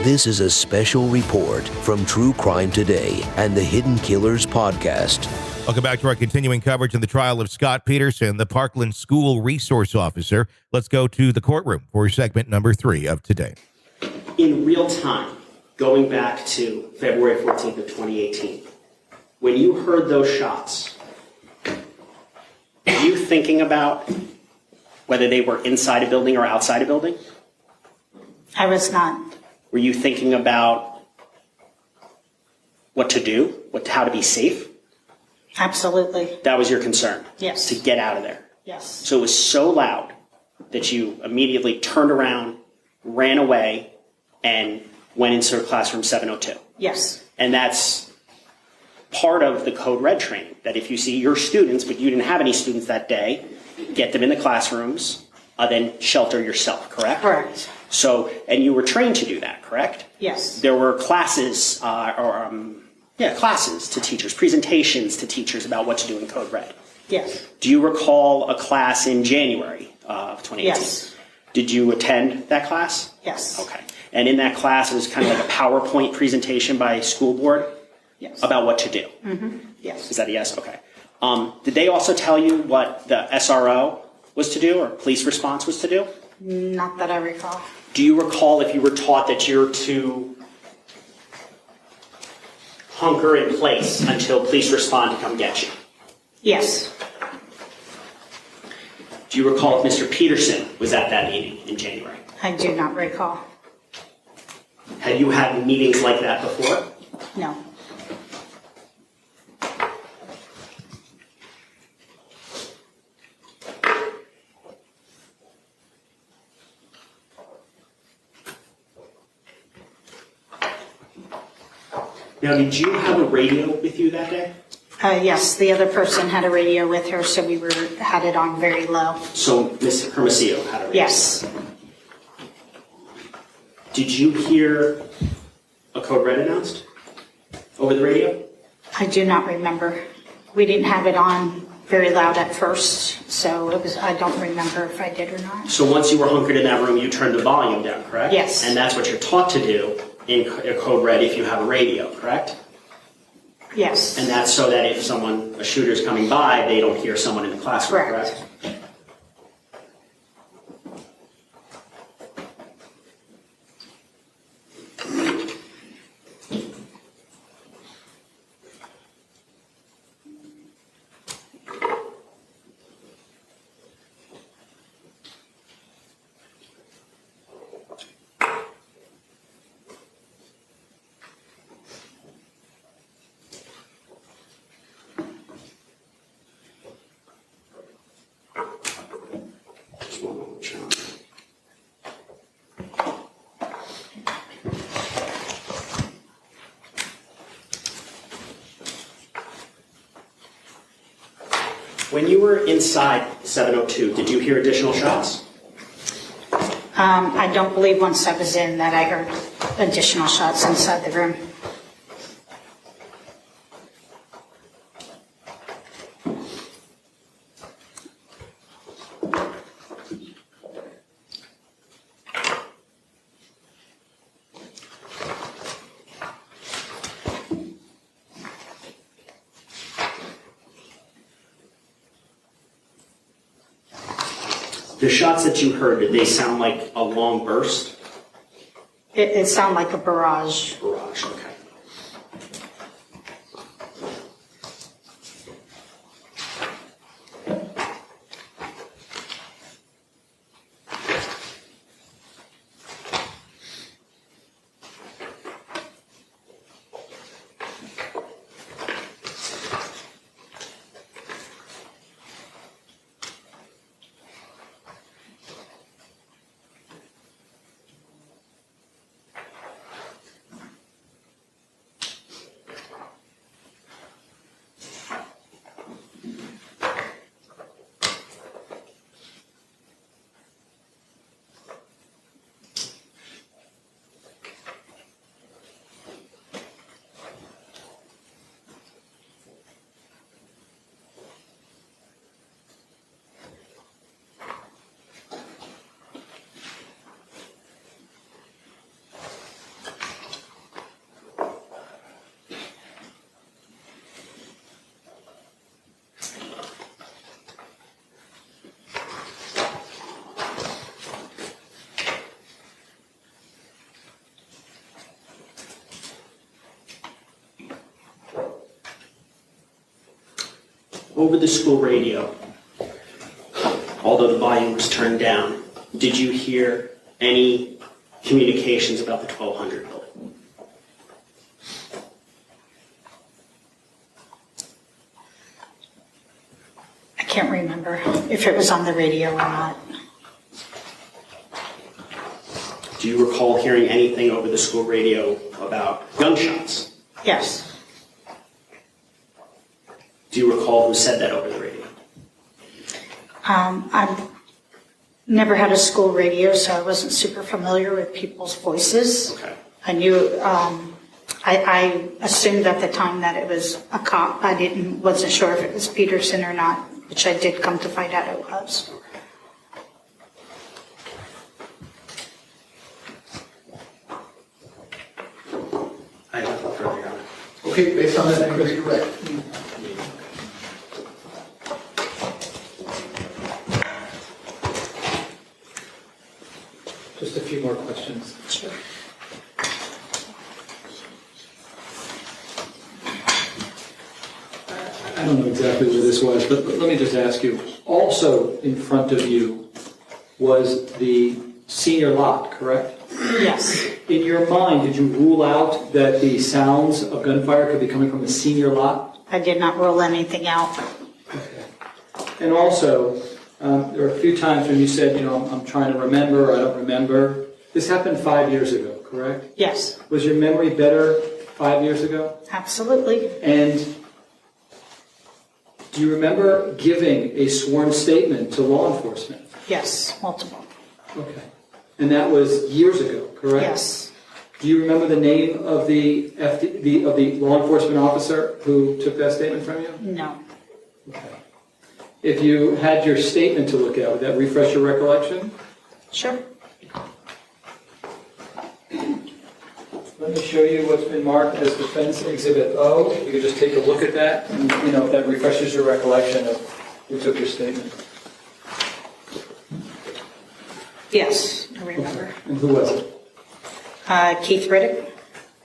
This is a special report from True Crime Today and the Hidden Killers podcast. Welcome back to our continuing coverage of the trial of Scot Peterson, the Parkland School resource officer. Let's go to the courtroom for segment number 3 of today. In real time, going back to February 14th of 2018, when you heard those shots, were you thinking about whether they were inside a building or outside a building? I was not. Were you thinking about what to do, how to be safe? Absolutely. That was your concern? Yes. To get out of there? Yes. So it was so loud that you immediately turned around, ran away, and went into classroom 702? Yes. And that's part of the Code Red training, that if you see your students, but you didn't have any students that day, get them in the classrooms, then shelter yourself, correct? Correct. So, and you were trained to do that, correct? Yes. There were classes, classes to teachers, presentations to teachers about what to do in Code Red. Yes. Do you recall a class in January of 2018? Yes. Did you attend that class? Yes. Okay. And in that class, it was kind of like a PowerPoint presentation by school board? Yes. About what to do? Mm-hmm. Yes. Is that a yes? Okay. Did they also tell you what the SRO was to do or police response was to do? Not that I recall. Do you recall if you were taught that you're to hunker in place until police respond to come get you? Yes. Do you recall if Mr. Peterson was at that meeting in January? I do not recall. Had you had meetings like that before? No. Now, did you have a radio with you that day? Yes, the other person had a radio with her, so we had it on very low. So Ms. Hermosillo had a radio? Yes. Did you hear a Code Red announced over the radio? I do not remember. We didn't have it on very loud at first, so I don't remember if I did or not. So once you were hunkered in that room, you turned the volume down, correct? Yes. And that's what you're taught to do in Code Red if you have a radio, correct? Yes. And that's so that if a shooter's coming by, they don't hear someone in the classroom, correct? When you were inside 702, did you hear additional shots? I don't believe once I was in that I heard additional shots inside the room. The shots that you heard, did they sound like a long burst? It sounded like a barrage. Barrage, okay. over the school radio, although the volume was turned down, did you hear any communications about the 1200 building? I can't remember if it was on the radio or not. Do you recall hearing anything over the school radio about gunshots? Yes. Do you recall who said that over the radio? I've never had a school radio, so I wasn't super familiar with people's voices. Okay. I knew, I assumed at the time that it was a cop. Wasn't sure if it was Peterson or not, which I did come to find out it was. I have nothing further on it. Okay, based on that, Chris, you're right. Just a few more questions. Sure. I don't know exactly where this was, but let me just ask you. Also in front of you was the senior lot, correct? Yes. In your mind, did you rule out that the sounds of gunfire could be coming from the senior lot? I did not rule anything out. Okay. And also, there were a few times when you said, I'm trying to remember, or I don't remember. This happened 5 years ago, correct? Yes, Was your memory better 5 years ago? absolutely. And do you remember giving a sworn statement to law enforcement? Yes, multiple. Okay. And that was years ago, correct? Yes. Do you remember the name of the law enforcement officer who took that statement from you? No. Okay. If you had your statement to look at, would that refresh your recollection? Sure. Let me show you what's been marked as Defense Exhibit O. You can just take a look at that, and if that refreshes your recollection of who took your statement. Yes, I remember. And who was it? Keith Riddick,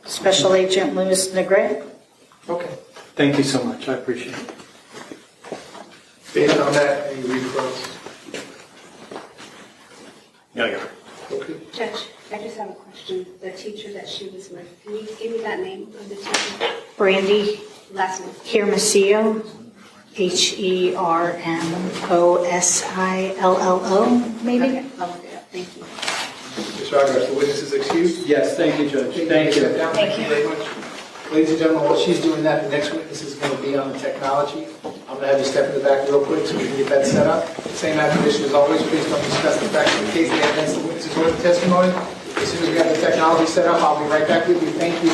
Special Agent Louis Negret. Okay. Thank you so much. I appreciate it. Based on that, any recalls? No, Your Honor. Okay. Judge, I just have a question. The teacher that she was with, can you give me that name of the teacher? Brandy Last name. Hermosillo, Hermosillo, maybe? Okay, I'll look it up. Thank you. Mr. Aguirre, the witness is excused. Yes, thank you, Judge. Thank Sit you. down. Thank you very much. Ladies and gentlemen, while she's doing that, the next witness is going to be on the technology. I'm going to have you step in the back real quick so we can get that set up. Same admonition as always, please don't discuss the facts of the case, the evidence, the witnesses, or the testimony. As soon as we have the technology set up, I'll be right back with you. Thank you.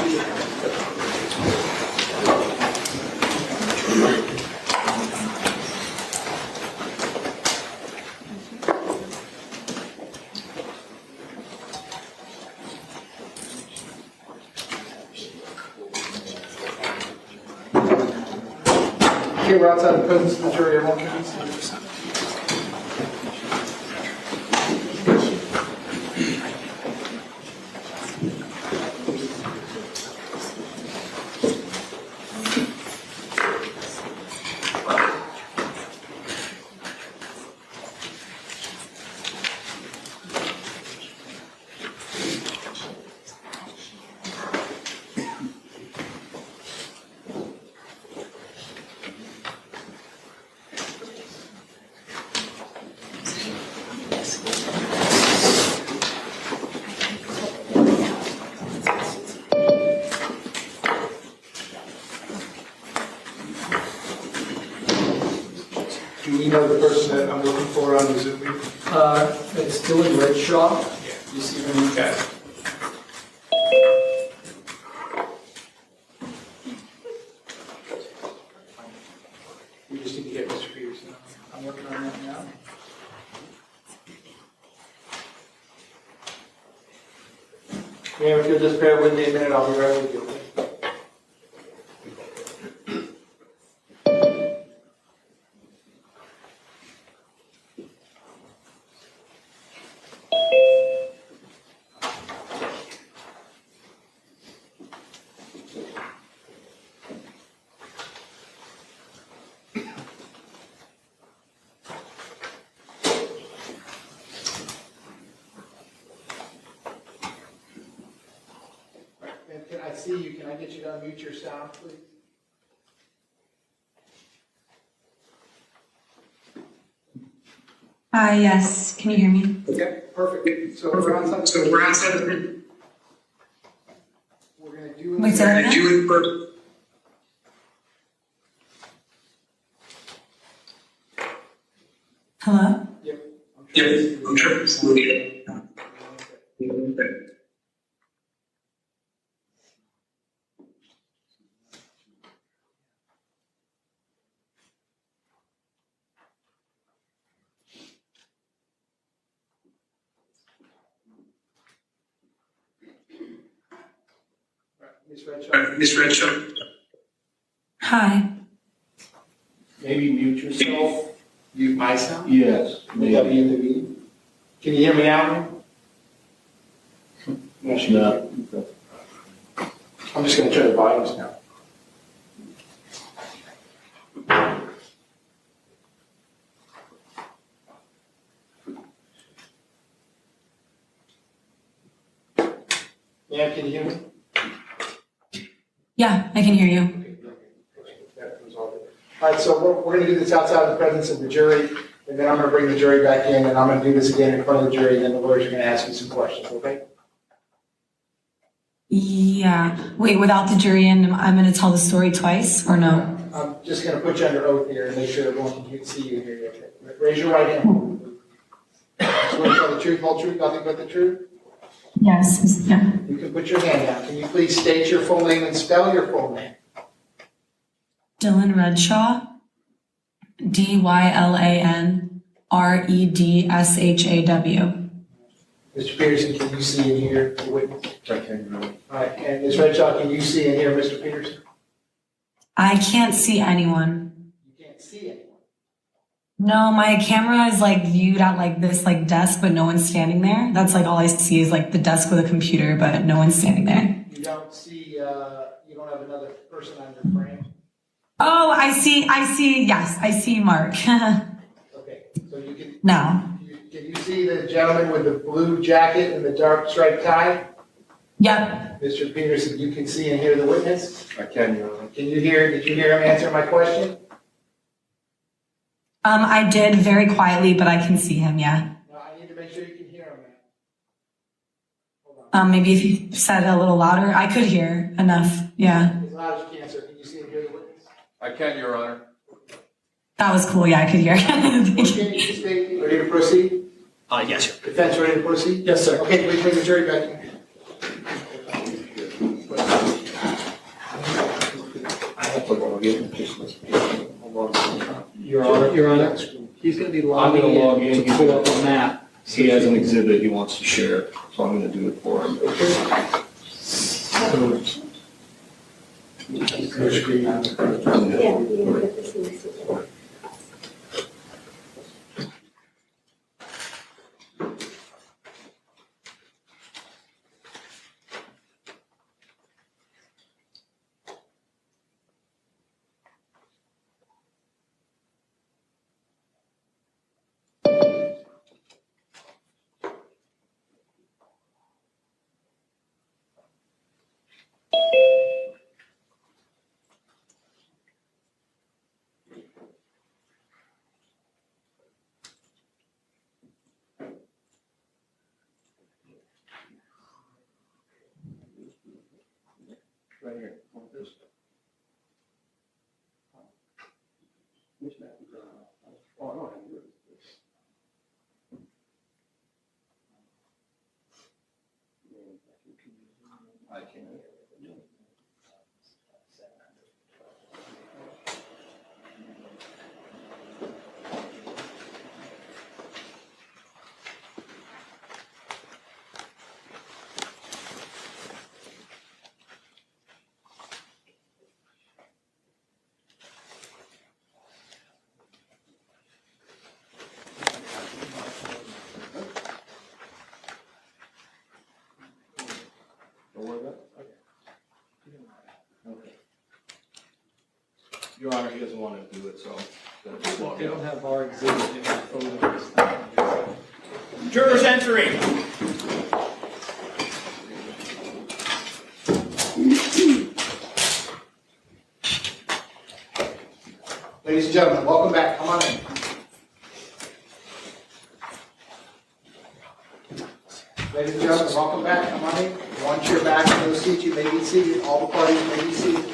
Okay, we're outside the presence of the jury. Everyone can be seated. Do you know the person that I'm looking for on the Zoom meeting? It's Dylan Redshaw. You see him? Okay. We just need to get Mr. Peterson. I'm working on that now. Ma'am, if you'll just bear with me a minute, I'll be right with you. Okay? I see you. Can I get you to unmute your sound, please? Hi, yes. Can you hear me? Okay, perfect. So we're on something. We're going to do it. Wait, say that again? Hello? Yep. I'm sure. Miss Redshaw. Hi. Maybe mute yourself. Mute my sound? Yes. Maybe I'll be in the meeting. Can you hear me now? No. I'm just going to turn the volumes down. Yeah, can you hear me? Yeah, I can hear you. All right, so we're going to do this outside of the presence of the jury, and then I'm going to bring the jury back in, and I'm going to do this again in front of the jury, and then the lawyers are going to ask you some questions, okay? Yeah. Wait, without the jury in, I'm going to tell the story twice, or no? I'm just going to put you under oath here and make sure everyone can see you and hear you, okay? Raise your right hand. Swear to tell the truth, whole truth, nothing but the truth? Yes. Yeah. You can put your hand down. Can you please state your full name and spell your full name? Dylan Redshaw. DYLANREDSHAW. Mr. Peterson, can you see and hear the witness? I can really. All right, and Ms. Redshaw, can you see and hear Mr. Peterson? I can't see anyone. You can't see anyone. No, my camera is like viewed at like this like desk, but no one's standing there. That's like all I see is like the desk with a computer, but no one's standing there. You don't see, you don't have another person on your frame? Oh, I see. Yes, I see Mark. Okay, so you can. No. Can you see the gentleman with the blue jacket and the dark striped tie? Yep. Mr. Peterson, you can see and hear the witness? I can, Your Honor. Did you hear him answer my question? I did very quietly, but I can see him, yeah. No, I need to make sure you can hear him, man. Hold on. Maybe if you said it a little louder, I could hear enough, yeah. As loud as you can, sir. Can you see and hear the witness? I can, Your Honor. That was cool, yeah, I could hear. Okay, you state, ready to proceed? Yes, sir. Defense ready to proceed? Yes, sir. Okay, please bring the jury back in. Your Honor, he's going to be logging in to pull up a map. He has an exhibit he wants to share, so I'm going to do it for him. Yeah, you can put this in the system. Right here. Want this? Which map is that? Oh, I don't have to do this. I can. Don't worry about it? Okay. Your Honor, he doesn't want to do it, so. They don't have our exhibit in our photos. Jurors entering. Ladies and gentlemen, welcome back. Come on in. Ladies and gentlemen, welcome back. Come on in. Once you're back in those seats, you may be seated. All the parties may be seated.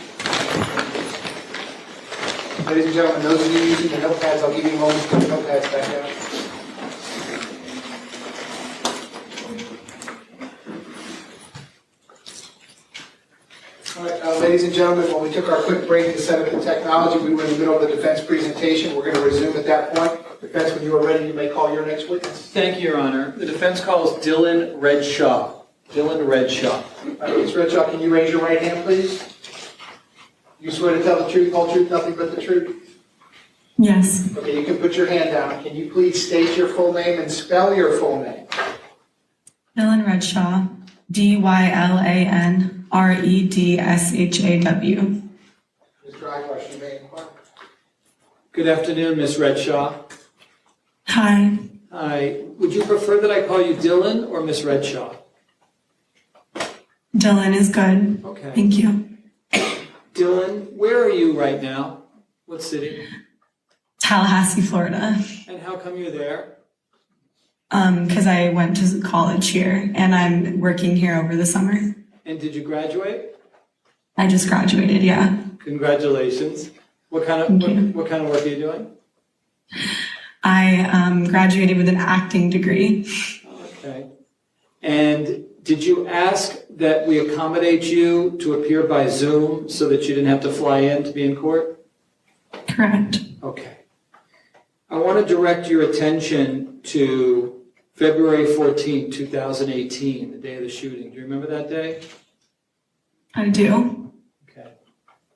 Ladies and gentlemen, those of you using the notepads, I'll give you a moment to put the notepads back down. All right, ladies and gentlemen, when we took our quick break to set up the technology, we were in the middle of the defense presentation. We're going to resume at that point. Defense, when you are ready, you may call your next witness. Thank you, Your Honor. The defense calls Dylan Redshaw. Dylan Redshaw. Ms. Redshaw, can you raise your right hand, please? You swear to tell the truth, whole truth, nothing but the truth? Yes. Okay, you can put your hand down. Can you please state your full name and spell your full name? Dylan Redshaw, DYLANREDSHAW. Mr. Eyewash, you may inquire. Good afternoon, Ms. Redshaw. Hi. Hi. Would you prefer that I call you Dylan or Ms. Redshaw? Dylan is good. Okay. Thank you. Dylan, where are you right now? What city? Tallahassee, Florida. And how come you're there? Because I went to college here and I'm working here over the summer. And did you graduate? I just graduated, yeah. Congratulations. What kind of work are you doing? I graduated with an acting degree. Okay. And did you ask that we accommodate you to appear by Zoom so that you didn't have to fly in to be in court? Correct. Okay. I want to direct your attention to February 14, 2018, the day of the shooting. Do you remember that day? I do. Okay.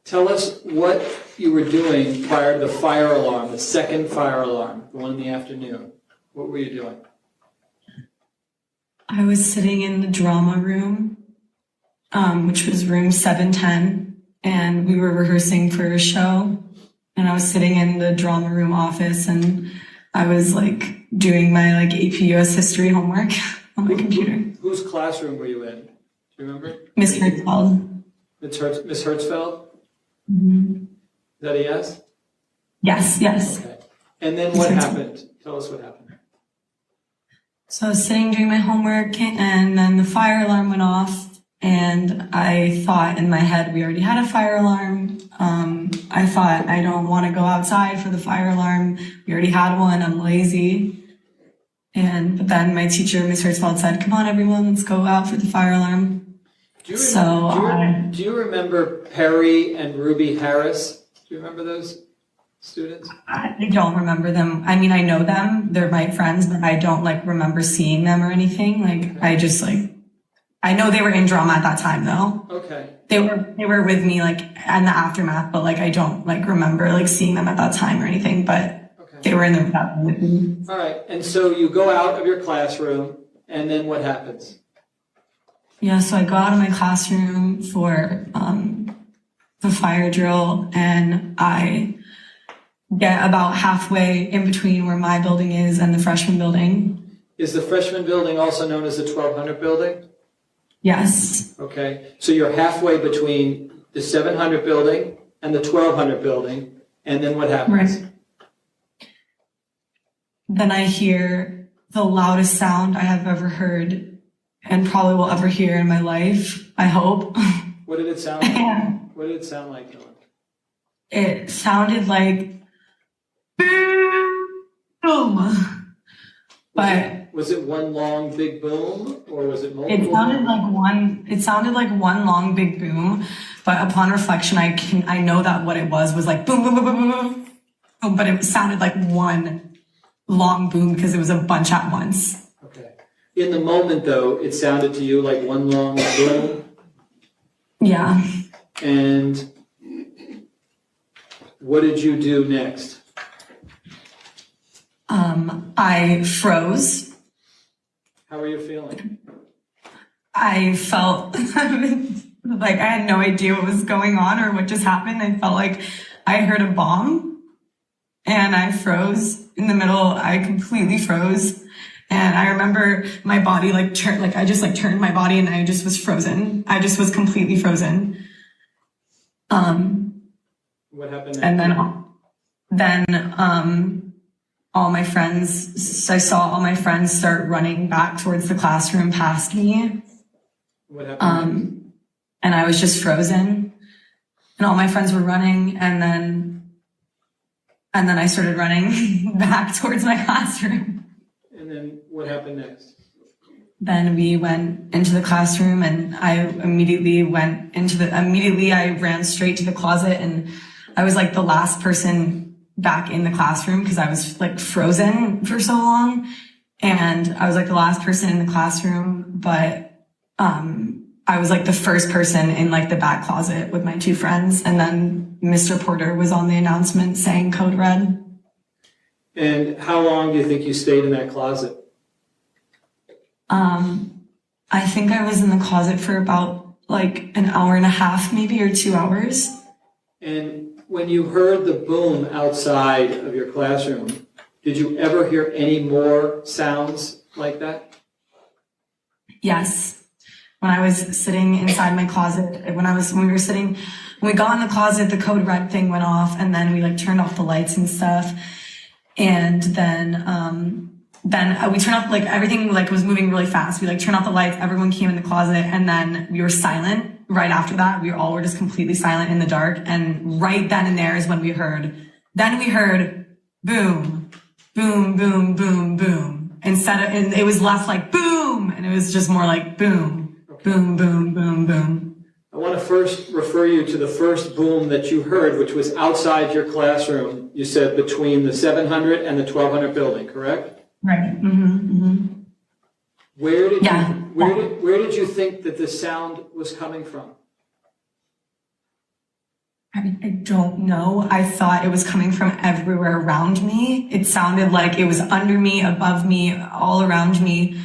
Tell us what you were doing prior to the fire alarm, the second fire alarm, the one in the afternoon. What were you doing? I was sitting in the drama room, which was room 710, and we were rehearsing for a show. And I was sitting in the drama room office, and I was like doing my like AP US history homework on my computer. Whose classroom were you in? Do you remember? Miss Hertzfeld. Miss Hertzfeld? Mm-hmm. Is that a yes? Yes, yes. Okay. And then what happened? Tell us what happened. So I was sitting doing my homework, and then the fire alarm went off, and I thought in my head we already had a fire alarm. I thought I don't want to go outside for the fire alarm. We already had one. I'm lazy. But then my teacher, Miss Hertzfeld, said, "Come on, everyone, let's go out for the fire alarm." Do you remember Perry and Ruby Harris? Do you remember those students? I don't remember them. I mean, I know them. They're my friends, but I don't like remember seeing them or anything. Like, I just like, I know they were in drama at that time though. Okay. They were with me like in the aftermath, but like I don't like remember like seeing them at that time or anything, but they were in the bathroom with me. All right. And so you go out of your classroom, and then what happens? Yeah, so I go out of my classroom for the fire drill, and I get about halfway in between where my building is and the freshman building. Is the freshman building also known as the 1200 building? Yes. Okay. So you're halfway between the 700 building and the 1200 building, and then what happens? Right. Then I hear the loudest sound I have ever heard and probably will ever hear in my life, I hope. What did it sound like? What did it sound like, Dylan? It sounded like boom. But was it one long big boom, or was it multiple? It sounded like one long big boom, but upon reflection I know that what it was like boom boom boom boom boom boom, but it sounded like one long boom because it was a bunch at once. Okay. In the moment though, it sounded to you like one long boom? Yeah. And what did you do next? I froze. How were you feeling? I felt like I had no idea what was going on or what just happened. I felt like I heard a bomb and I froze in the middle. I completely froze. And I remember my body I just turned my body and I just was frozen. I just was completely frozen. What happened next? And then then all my friends, I saw all my friends start running back towards the classroom past me. What happened? And I was just frozen. And all my friends were running, and then I started running back towards my classroom. And then what happened next? Then we went into the classroom, and I immediately I ran straight to the closet, and I was like the last person back in the classroom because I was like frozen for so long. And I was like the last person in the classroom, but I was like the first person in like the back closet with my two friends. And then Mr. Porter was on the announcement saying code red. And how long do you think you stayed in that closet? I think I was in the closet for about like an hour and a half, maybe, or 2 hours. And when you heard the boom outside of your classroom, did you ever hear any more sounds like that? Yes. When I was sitting inside my closet, when we got in the closet, the code red thing went off, and then we like turned off the lights and stuff. And then we turned off, like everything like was moving really fast. We like turned off the lights, everyone came in the closet, and then we were silent. Right after that, we all were just completely silent in the dark. And right then and there is when we heard boom, boom, boom, boom, boom. And it was less like boom, and it was just more like boom, boom, boom, boom, boom. I want to first refer you to the first boom that you heard, which was outside your classroom. You said between the 700 and the 1200 building, correct? Right. Mm-hmm, mm-hmm. Where did you think that the sound was coming from? I don't know. I thought it was coming from everywhere around me. It sounded like it was under me, above me, all around me.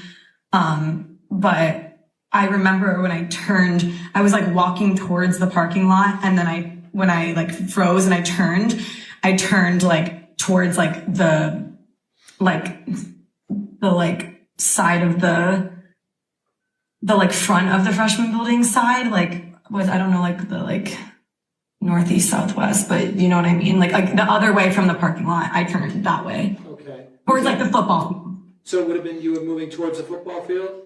But I remember when I turned, I was like walking towards the parking lot, and then when I like froze and I turned like towards like the side of the like front of the freshman building side, I don't know, like the like northeast, southwest, but you know what I mean? Like the other way from the parking lot, I turned that way. Okay. Towards like the football field. So it would have been you were moving towards the football field?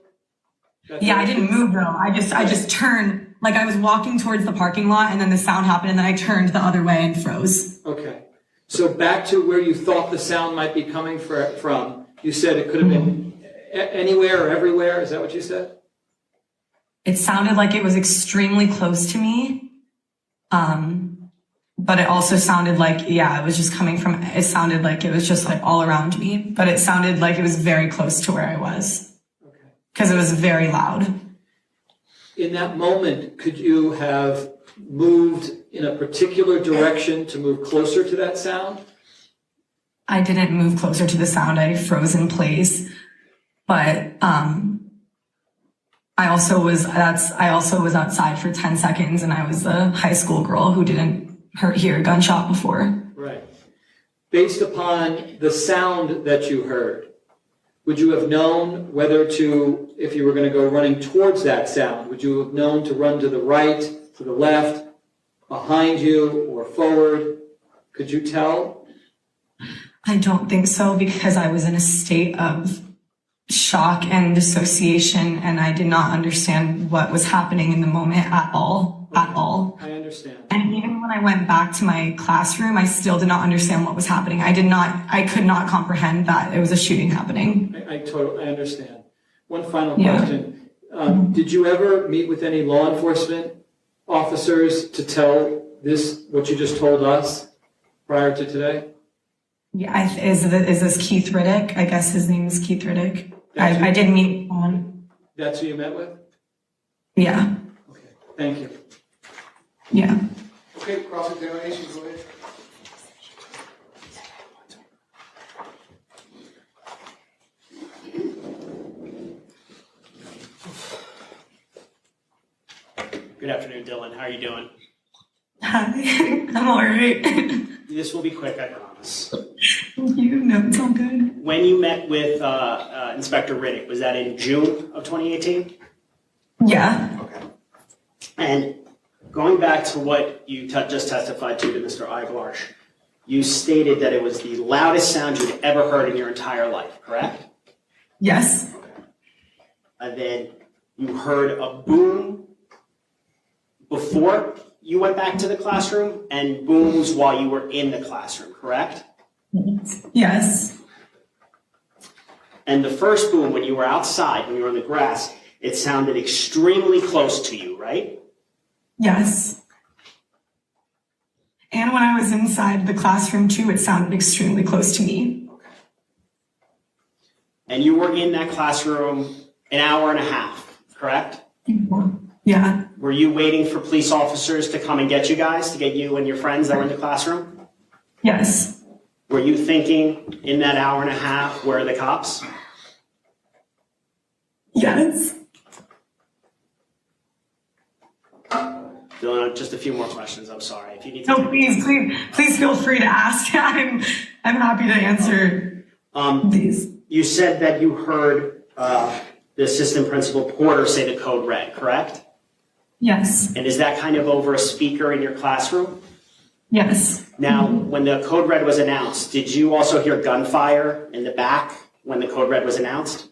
I didn't move though. I just turned, like I was walking towards the parking lot, and then the sound happened, and then I turned the other way and froze. Okay. So back to where you thought the sound might be coming from, you said it could have been anywhere or everywhere. Is that what you said? It sounded like it was extremely close to me. But it also sounded like, it was just it sounded like it was just like all around me, but it sounded like it was very close to where I was. Okay. Because it was very loud. In that moment, could you have moved in a particular direction to move closer to that sound? I didn't move closer to the sound. I froze in place. But I also was outside for 10 seconds, and I was the high school girl who didn't hear a gunshot before. Right. Based upon the sound that you heard, would you have known whether to, if you were going to go running towards that sound, would you have known to run to the right, to the left, behind you, or forward? Could you tell? I don't think so, because I was in a state of shock and dissociation, and I did not understand what was happening in the moment at all. I understand. And even when I went back to my classroom, I still did not understand what was happening. I could not comprehend that it was a shooting happening. I understand. One final question. Did you ever meet with any law enforcement officers to tell what you just told us prior to today? Yeah, is this Keith Riddick? I guess his name is Keith Riddick. I did meet one. That's who you met with? Yeah. Okay, thank you. Yeah. Okay, cross-examination, go ahead. Good afternoon, Dylan. How are you doing? Hi. I'm all right. This will be quick, I promise. Thank you. No, it's all good. When you met with Inspector Riddick, was that in June of 2018? Yeah. Okay. And going back to what you just testified to Mr. Walshe, you stated that it was the loudest sound you'd ever heard in your entire life, correct? Yes. And then you heard a boom before you went back to the classroom and booms while you were in the classroom, correct? Yes. And the first boom, when you were outside, when you were in the grass, it sounded extremely close to you, right? Yes. And when I was inside the classroom too, it sounded extremely close to me. Okay. And you were in that classroom an hour and a half, correct? Yeah. Were you waiting for police officers to come and get you guys, to get you and your friends that were in the classroom? Yes. Were you thinking in that hour and a half, where are the cops? Yes. Dylan, just a few more questions. I'm sorry. If you need to. No, please feel free to ask. I'm happy to answer these. You said that you heard the assistant principal Porter say the code red, correct? Yes. And is that kind of over a speaker in your classroom? Yes. Now, when the code red was announced, did you also hear gunfire in the back when the code red was announced?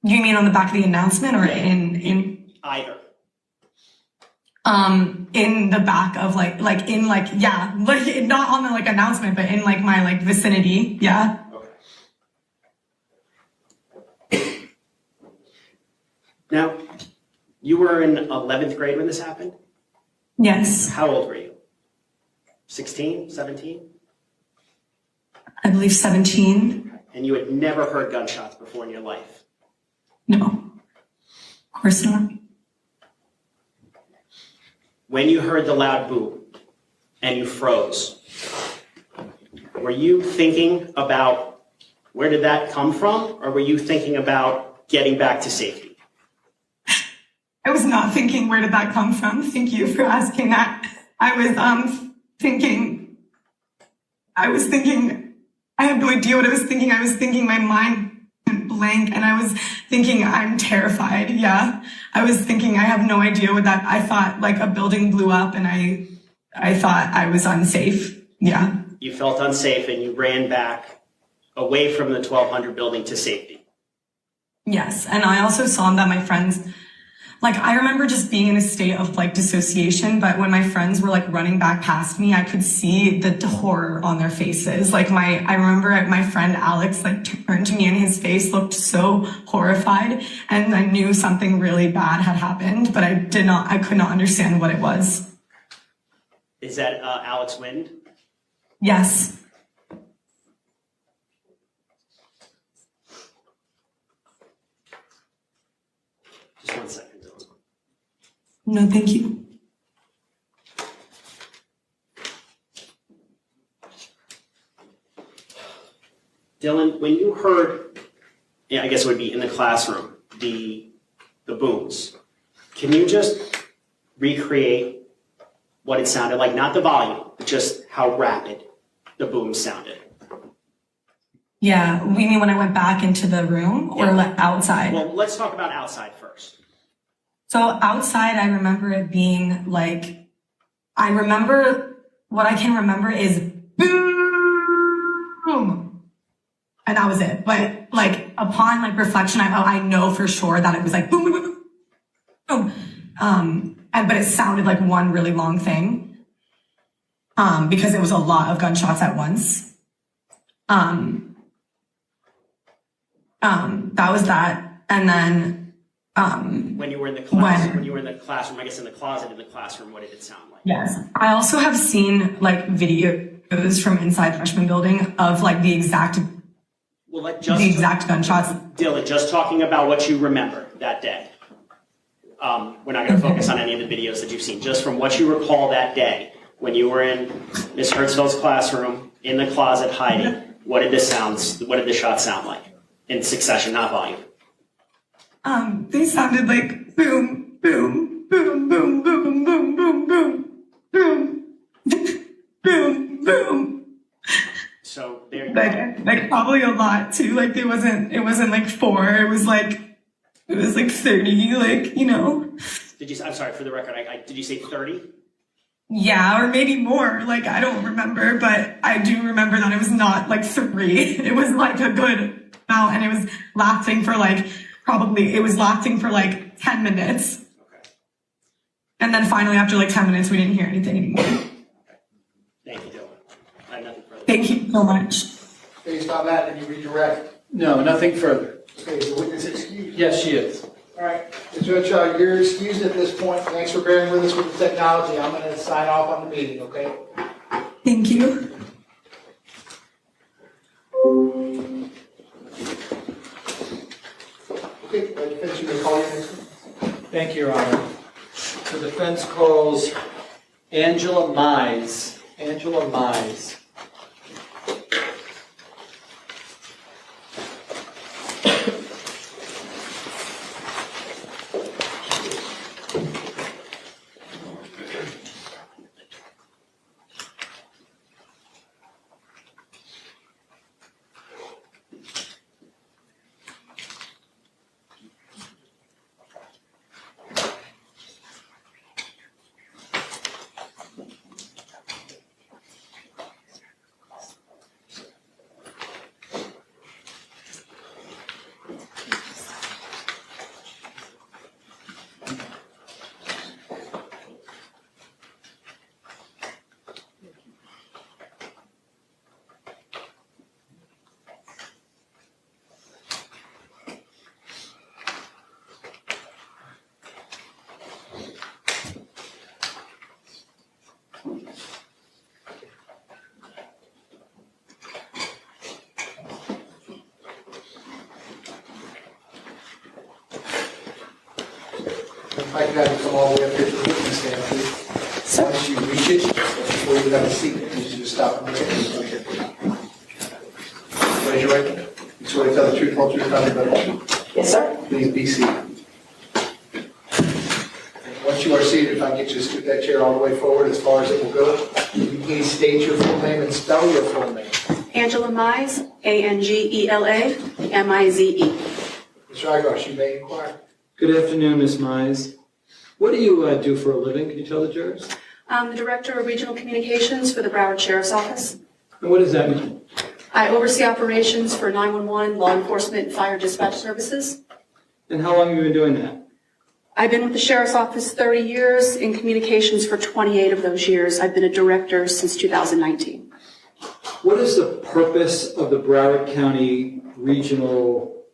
You mean on the back of the announcement or in Either. In the back of not on the announcement, but in my vicinity. Yeah. Okay. Now, you were in 11th grade when this happened? Yes. How old were you? 16, 17? I believe 17. And you had never heard gunshots before in your life? No. Of course not. When you heard the loud boom and you froze, were you thinking about where did that come from, or were you thinking about getting back to safety? I was not thinking where did that come from. Thank you for asking that. I was thinking, I had no idea what I was thinking. I was thinking my mind went blank and I was thinking I'm terrified. Yeah. I was thinking I have no idea what that, I thought a building blew up and I thought I was unsafe. Yeah. You felt unsafe and you ran back away from the 1200 building to safety. Yes. And I also saw that my friends, I remember just being in a state of dissociation, but when my friends were running back past me, I could see the horror on their faces. I remember my friend Alex turned to me and his face looked so horrified, and I knew something really bad had happened, but I could not understand what it was. Is that Alex Wind? Yes. Just 1 second. No, thank you. Dylan, when you heard, I guess it would be in the classroom, the booms, can you just recreate what it sounded like? Not the volume, but just how rapid the booms sounded. Yeah, we mean when I went back into the room or outside? Well, let's talk about outside first. So outside, I remember it being what I can remember is boom. And that was it. But upon reflection, I know for sure that it was boom, boom, boom, boom. But it sounded like one really long thing. Because it was a lot of gunshots at once. That was that. And then, when you were in the class, when you were in the classroom, I guess in the closet in the classroom, what did it sound like? Yes. I also have seen videos from inside freshman building of the exact gunshots. Dylan, just talking about what you remember that day. We're not going to focus on any of the videos that you've seen. Just from what you recall that day, when you were in Ms. Hertzfeld's classroom, in the closet hiding, what did the shots sound like? In succession, not volume. They sounded like boom, boom, boom, boom, boom, boom, boom, boom, boom, boom, boom. So there you go. Probably a lot too. It wasn't 4. It was 30. Did you? I'm sorry for the record. Did you say 30? Yeah, or maybe more. Like, I don't remember, but I do remember that it was not like 3. It was like a good amount, and it was lasting for like, probably, it was lasting for like 10 minutes. Okay. And then finally, after like 10 minutes, we didn't hear anything anymore. Thank you, Dylan. I have nothing further. Thank you so much. Based on that, and you redirect. No, nothing further. Okay, is the witness excused? Yes, she is. All right, Judge, you're excused at this point. Thanks for bearing with us with the technology. I'm going to sign off on the meeting, okay? Thank you. Okay, defense, you may call your next witness. Thank you, Your Honor. The defense calls Angela Mize. Angela Mize. If I could have you come all the way up here to the witness stand, please. Once you reach it, before you have a seat, you need to just stop and raise your right hand. You swear to tell the truth, whole truth, nothing but the truth. Yes, sir. Please be seated. Once you are seated, if I get you to scoot that chair all the way forward as far as it will go, will you please state your full name and spell your full name? Angela Mize, Angela Mize. Mr. Igosh, you may inquire. Good afternoon, Ms. Mize. What do you do for a living? Can you tell the jurors? I'm the Director of Regional Communications for the Broward Sheriff's Office. And what does that mean? I oversee operations for 911, law enforcement, and fire dispatch services. And how long have you been doing that? I've been with the Sheriff's Office 30 years, in communications for 28 of those years. I've been a director since 2019. What is the purpose of the Broward County Regional,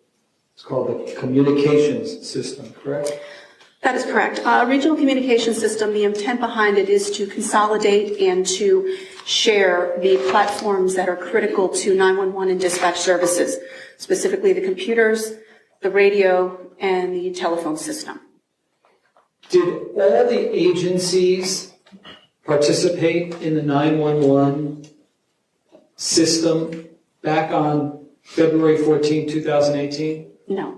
it's called the Communications System, correct? That is correct. Regional communication system, the intent behind it is to consolidate and to share the platforms that are critical to 911 and dispatch services, specifically the computers, the radio, and the telephone system. Did all the agencies participate in the 911 system back on February 14, 2018? No.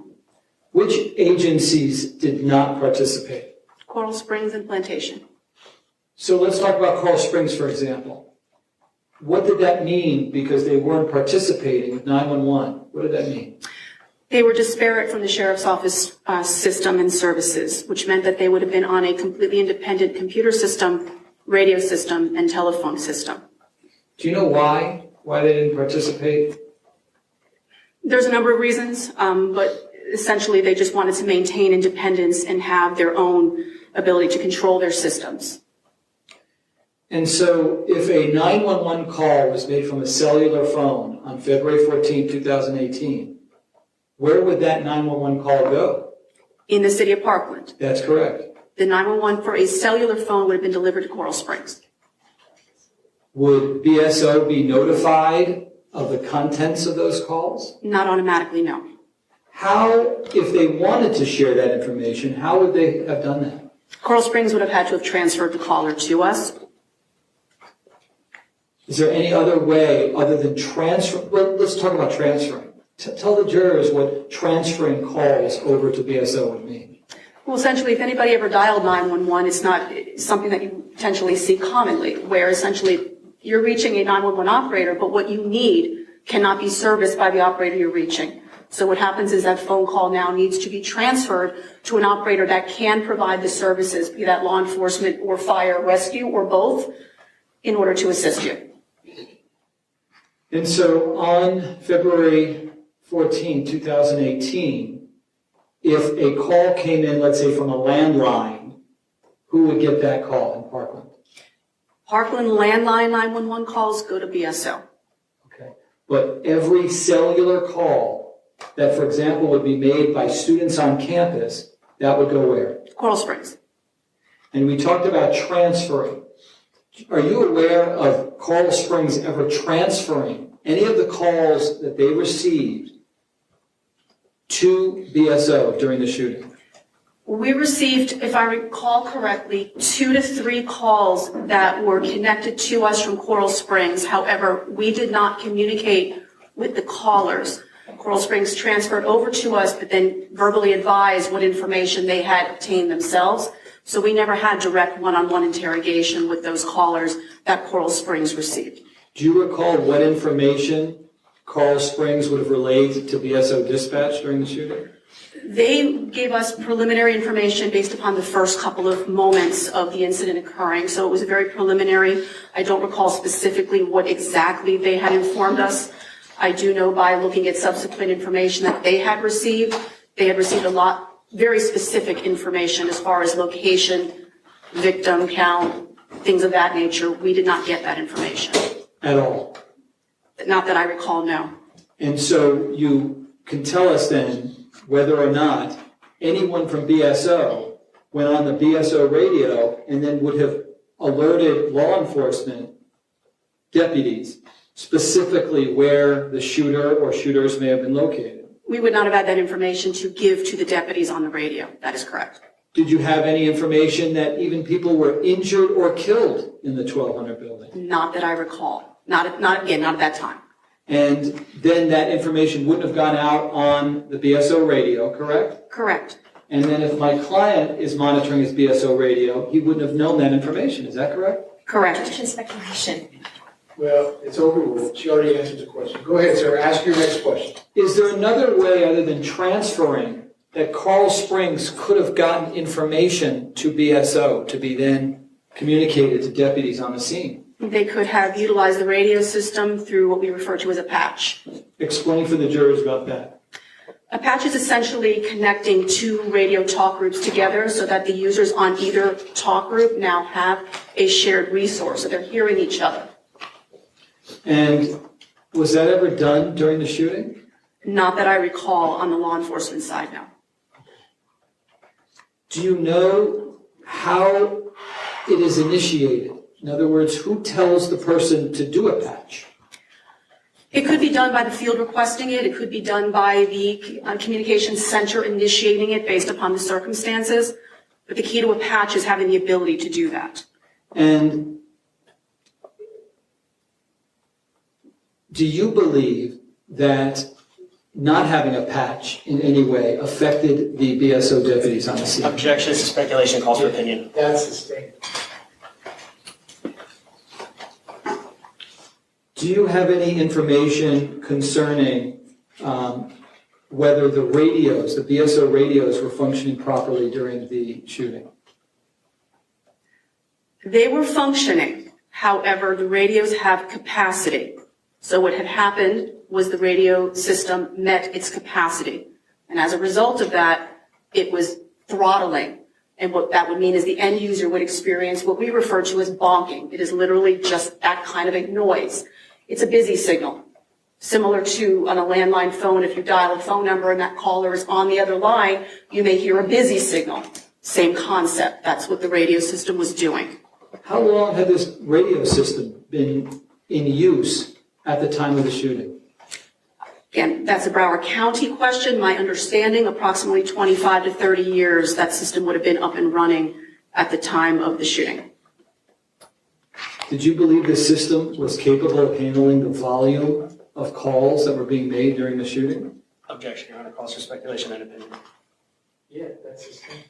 Which agencies did not participate? Coral Springs and Plantation. So let's talk about Coral Springs, for example. What did that mean because they weren't participating with 911? What did that mean? They were disparate from the Sheriff's Office system and services, which meant that they would have been on a completely independent computer system, radio system, and telephone system. Do you know why? Why they didn't participate? There's a number of reasons, but essentially they just wanted to maintain independence and have their own ability to control their systems. And so if a 911 call was made from a cellular phone on February 14, 2018, where would that 911 call go? In the city of Parkland. That's correct. The 911 for a cellular phone would have been delivered to Coral Springs. Would BSO be notified of the contents of those calls? Not automatically, no. How, if they wanted to share that information, how would they have done that? Coral Springs would have had to have transferred the caller to us. Is there any other way other than transfer? Well, let's talk about transferring. Tell the jurors what transferring calls over to BSO would mean. Well, essentially, if anybody ever dialed 911, it's not something that you potentially see commonly, where essentially you're reaching a 911 operator, but what you need cannot be serviced by the operator you're reaching. So what happens is that phone call now needs to be transferred to an operator that can provide the services, be that law enforcement or fire rescue or both, in order to assist you. And so on February 14, 2018, if a call came in, let's say from a landline, who would get that call in Parkland? Parkland landline 911 calls go to BSO. Okay. But every cellular call that, for example, would be made by students on campus, that would go where? Coral Springs. And we talked about transferring. Are you aware of Coral Springs ever transferring any of the calls that they received to BSO during the shooting? We received, if I recall correctly, 2 to 3 calls that were connected to us from Coral Springs. However, we did not communicate with the callers. Coral Springs transferred over to us, but then verbally advised what information they had obtained themselves. So we never had direct one-on-one interrogation with those callers that Coral Springs received. Do you recall what information Coral Springs would have relayed to BSO dispatch during the shooting? They gave us preliminary information based upon the first couple of moments of the incident occurring. So it was very preliminary. I don't recall specifically what exactly they had informed us. I do know by looking at subsequent information that they had received a lot, very specific information as far as location, victim count, things of that nature. We did not get that information. At all? Not that I recall, no. And so you can tell us then whether or not anyone from BSO went on the BSO radio and then would have alerted law enforcement deputies specifically where the shooter or shooters may have been located. We would not have had that information to give to the deputies on the radio. That is correct. Did you have any information that even people were injured or killed in the 1200 building? Not that I recall. Not at that time. And then that information wouldn't have gone out on the BSO radio, correct? Correct. And then if my client is monitoring his BSO radio, he wouldn't have known that information. Is that correct? Correct. Objection, speculation. Well, it's overruled. She already answered the question. Go ahead, sir. Ask your next question. Is there another way other than transferring that Coral Springs could have gotten information to BSO to be then communicated to deputies on the scene? They could have utilized the radio system through what we refer to as a patch. Explain for the jurors about that. A patch is essentially connecting 2 radio talk groups together so that the users on either talk group now have a shared resource, so they're hearing each other. And was that ever done during the shooting? Not that I recall on the law enforcement side, no. Do you know how it is initiated? In other words, who tells the person to do a patch? It could be done by the field requesting it. It could be done by the communications center initiating it based upon the circumstances. But the key to a patch is having the ability to do that. And do you believe that not having a patch in any way affected the BSO deputies on the scene? Objection to speculation, calls for opinion. That's sustained. Do you have any information concerning whether the radios, the BSO radios, were functioning properly during the shooting? They were functioning. However, the radios have capacity. So what had happened was the radio system met its capacity. And as a result of that, it was throttling. And what that would mean is the end user would experience what we refer to as bonking. It is literally just that kind of a noise. It's a busy signal, similar to on a landline phone. If you dial a phone number and that caller is on the other line, you may hear a busy signal. Same concept. That's what the radio system was doing. How long had this radio system been in use at the time of the shooting? Again, that's a Broward County question. My understanding, approximately 25 to 30 years, that system would have been up and running at the time of the shooting. Did you believe the system was capable of handling the volume of calls that were being made during the shooting? Objection, Your Honor, calls for speculation and opinion. Yeah, that's sustained.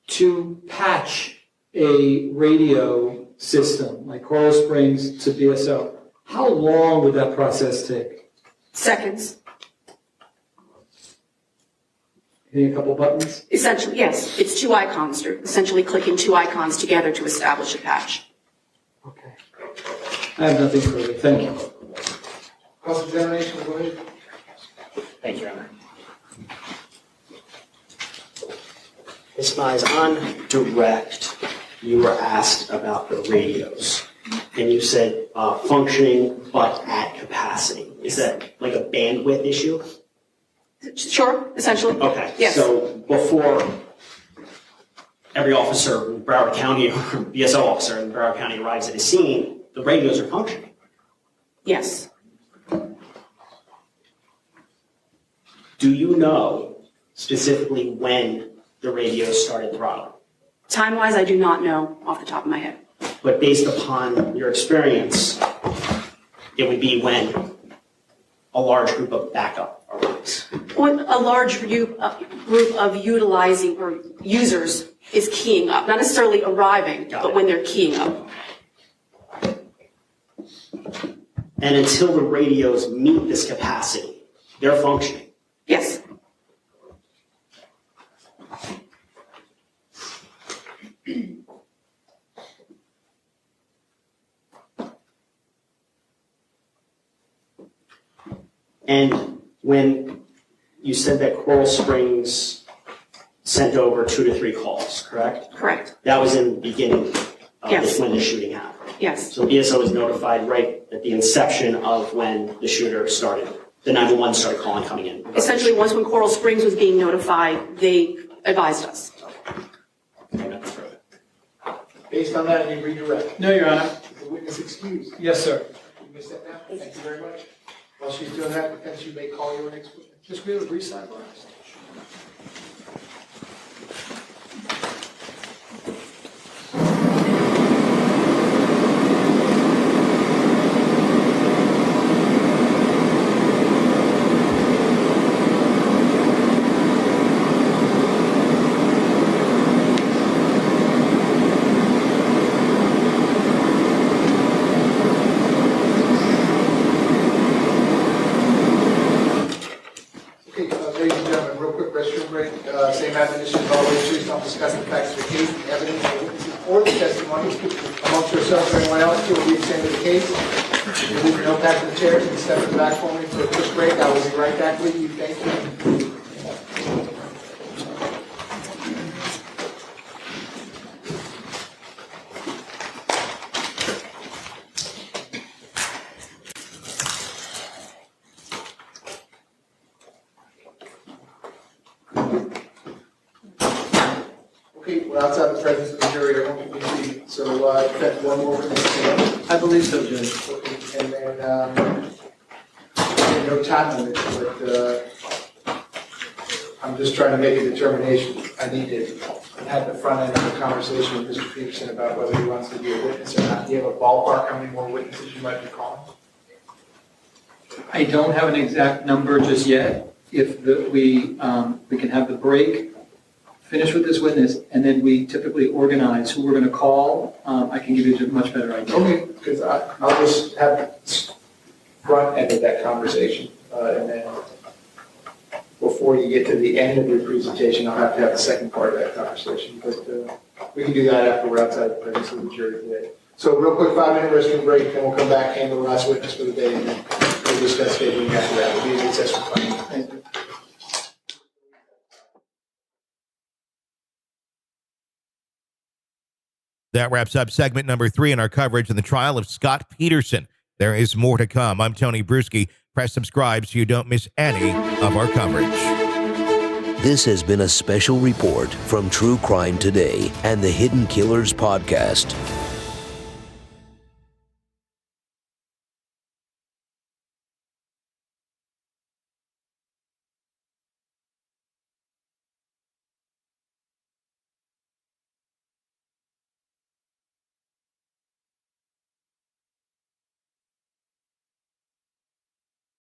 To patch a radio system like Coral Springs to BSO, How long would that process take? Seconds. Hitting a couple buttons? Essentially, yes. It's two icons. You're essentially clicking two icons together to establish a patch. Okay. I have nothing further. Thank you. Cross-examination, go ahead. Thank you, Your Honor. Ms. Mize, on direct, you were asked about the radios, and you said functioning but at capacity. Is that like a bandwidth issue? Sure, essentially. Okay. Yes. So before every officer in Broward County or BSO officer in Broward County arrives at a scene, the radios are functioning. Yes. Do you know specifically when the radios started throttling? Time-wise, I do not know off the top of my head. But based upon your experience, it would be when a large group of backup arrives. When a large group of utilizing or users is keying up, not necessarily arriving, but when they're keying up. And until the radios meet this capacity, they're functioning. Yes. And when you said that Coral Springs sent over 2 to 3 calls, correct? Correct. That was in the beginning of Yes. when the shooting happened. Yes. So BSO was notified right at the inception of when the shooter started, the 911 started calling coming in. Essentially, once when Coral Springs was being notified, they advised us. Based on that, any redirect? No, Your Honor. Is the witness excused? Yes, sir. You may step down. Thank you very much. While she's doing that, defense, you may call your next witness. Just be able to brief sidebar. Okay, ladies and gentlemen, real quick restroom break. Same admonition as always, please don't discuss the facts of the case, the evidence, the witnesses, or the testimony amongst yourselves or anyone else who will be extending the case. You leave your notepad to the chairs and step in the back for me for a quick break. I will be right back with you. Thank you. Okay, we're outside the presence of the jury. Everyone can be seated. So, defense, one more witness. I believe so, Judge. Okay, and then, no time limit, but, I'm just trying to make a determination. I need to have the front end of the conversation with Mr. Peterson about whether he wants to be a witness or not. Do you have a ballpark how many more witnesses you might be calling? I don't have an exact number just yet. If we can have the break, finish with this witness, and then we typically organize who we're going to call, I can give you a much better idea. Okay, because I'll just have front end of that conversation, and then before you get to the end of your presentation, I'll have to have the second part of that conversation. But we can do that after we're outside the presence of the jury today. So real quick 5-minute restroom break, then we'll come back, handle the last witness for the day, and then we'll discuss scheduling after that. We'll be in accessory finding. Thank you. That wraps up segment number 3 in our coverage in the trial of Scot Peterson. There is more to come. I'm Tony Brueski. Press subscribe so you don't miss any of our coverage. This has been a special report from True Crime Today and the Hidden Killers podcast.